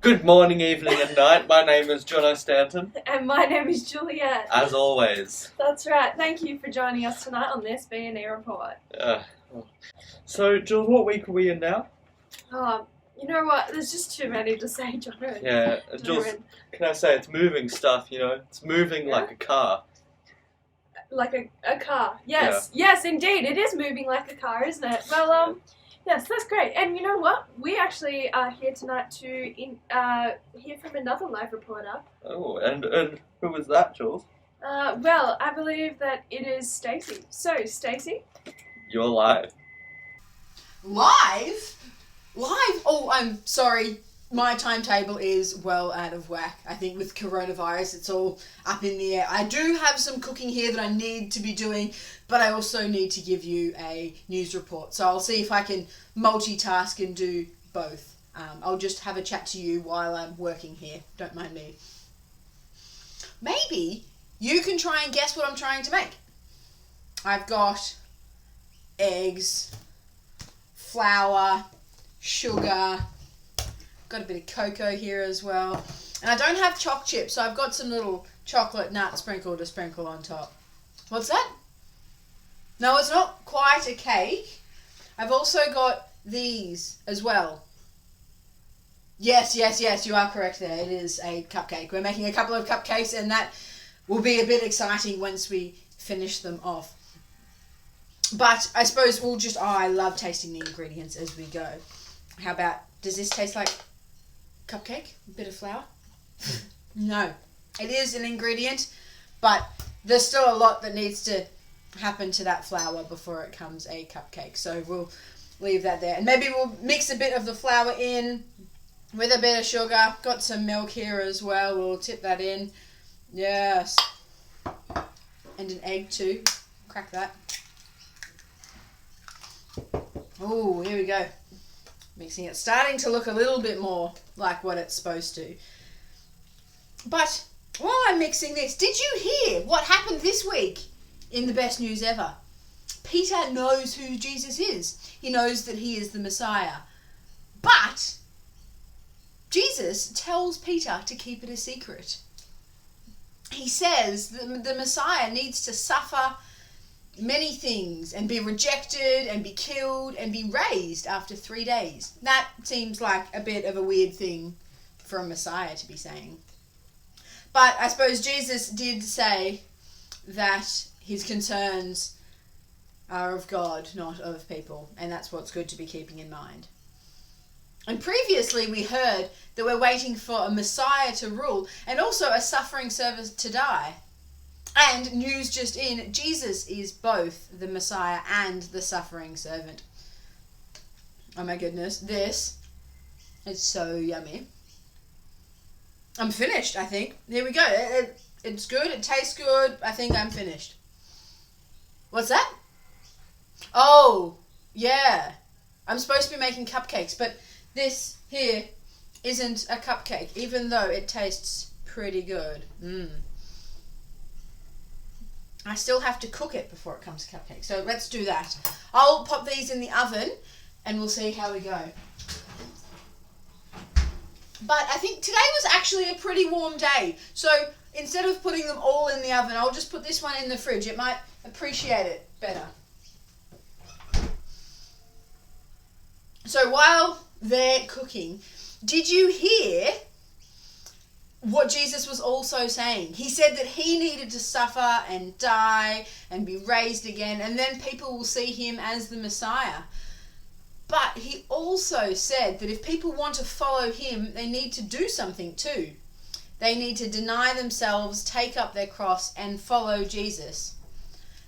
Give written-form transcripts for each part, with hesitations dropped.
Good morning, evening and night. My name is Jono Stanton. And my name is Juliet. As always. That's right. Thank you for joining us tonight on this BNE Report. So, Jules, what week are we in now? You know what? There's just too many to say, Jono. Yeah, Jules, can I say it's moving stuff, you know? It's moving like a car. Like a car. Yes. Yeah. Yes, indeed. It is moving like a car, isn't it? Well, yes, that's great. And you know what? We actually are here tonight to hear from another live reporter. Oh, and who was that, Jules? Well, I believe that it is Stacey. So, Stacey? You're live. Live? Oh, I'm sorry. My timetable is well out of whack. I think with coronavirus, it's all up in the air. I do have some cooking here that I need to be doing, but I also need to give you a news report. So I'll see if I can multitask and do both. I'll just have a chat to you while I'm working here. Don't mind me. Maybe you can try and guess what I'm trying to make. I've got eggs, flour, sugar, got a bit of cocoa here as well. And I don't have choc chips, so I've got some little chocolate nut sprinkle to sprinkle on top. What's that? No, it's not quite a cake. I've also got these as well. Yes, you are correct there. It is a cupcake. We're making a couple of cupcakes, and that will be a bit exciting once we finish them off. But I suppose we'll just... I love tasting the ingredients as we go. How about... Does this taste like cupcake? A bit of flour? No. It is an ingredient, but there's still a lot that needs to happen to that flour before it becomes a cupcake. So we'll leave that there. And maybe we'll mix a bit of the flour in with a bit of sugar. Got some milk here as well. We'll tip that in. Yes. And an egg too. Crack that. Oh, here we go. Mixing it. Starting to look a little bit more like what it's supposed to. But while I'm mixing this, did you hear what happened this week in the best news ever? Peter knows who Jesus is. He knows that he is the Messiah. But Jesus tells Peter to keep it a secret. He says that the Messiah needs to suffer many things and be rejected and be killed and be raised after 3 days. That seems like a bit of a weird thing for a Messiah to be saying. But I suppose Jesus did say that his concerns are of God, not of people, and that's what's good to be keeping in mind. And previously we heard that we're waiting for a Messiah to rule and also a suffering servant to die. And news just in, Jesus is both the Messiah and the suffering servant. Oh my goodness, this is so yummy. I'm finished, I think. Here we go. It's good, it tastes good. I think I'm finished. What's that? Oh, yeah. I'm supposed to be making cupcakes, but this here isn't a cupcake, even though it tastes pretty good. I still have to cook it before it comes to cupcake. So let's do that. I'll pop these in the oven and we'll see how we go. But I think today was actually a pretty warm day. So instead of putting them all in the oven, I'll just put this one in the fridge. It might appreciate it better. So while they're cooking, did you hear what Jesus was also saying? He said that he needed to suffer and die and be raised again, and then people will see him as the Messiah. But he also said that if people want to follow him, they need to do something too. They need to deny themselves, take up their cross, and follow Jesus.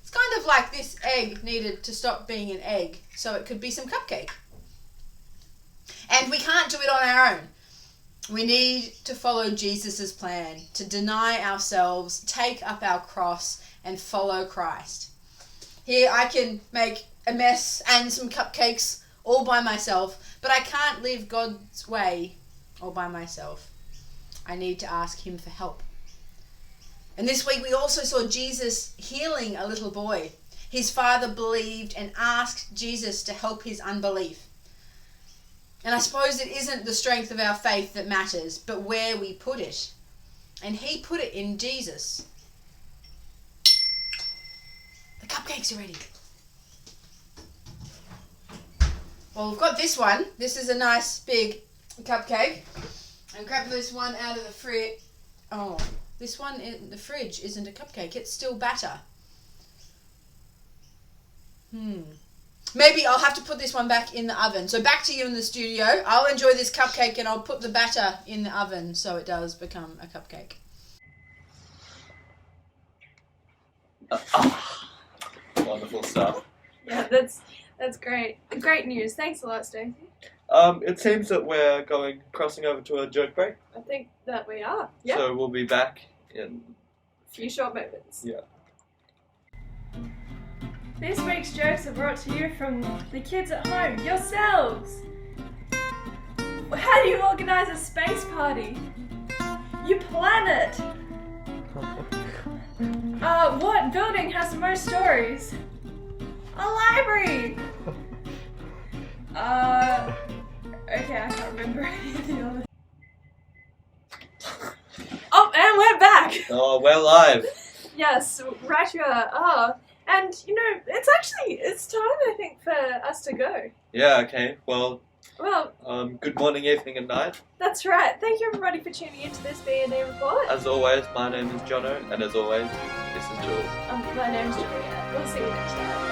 It's kind of like this egg needed to stop being an egg so it could be some cupcake. And we can't do it on our own. We need to follow Jesus' plan, to deny ourselves, take up our cross, and follow Christ. Here I can make a mess and some cupcakes all by myself, but I can't live God's way all by myself. I need to ask him for help. And this week we also saw Jesus healing a little boy. His father believed and asked Jesus to help his unbelief. And I suppose it isn't the strength of our faith that matters, but where we put it. And he put it in Jesus. The cupcakes are ready. Well, we've got this one. This is a nice big cupcake. And grab this one out of the fridge. Oh, this one in the fridge isn't a cupcake. It's still batter. Maybe I'll have to put this one back in the oven. So back to you in the studio. I'll enjoy this cupcake and I'll put the batter in the oven so it does become a cupcake. Wonderful stuff. Yeah, that's great. Great news. Thanks a lot, Stacey. It seems that we're crossing over to a joke break. I think that we are. Yeah. So we'll be back in A few short moments. Yeah. This week's jokes are brought to you from the kids at home, yourselves. How do you organise a space party? You plan it. What building has the most stories? A library. Okay, I can't remember any of the others. Oh, and we're back. Oh, we're live. Yes, right you are. And, it's time, I think, for us to go. Yeah, okay. Well, Well, good morning, evening, and night. that's right. Thank you, everybody, for tuning into this BNE Report. As always, my name is Jono, and as always, this is Jules. My name's Julia. We'll see you next time.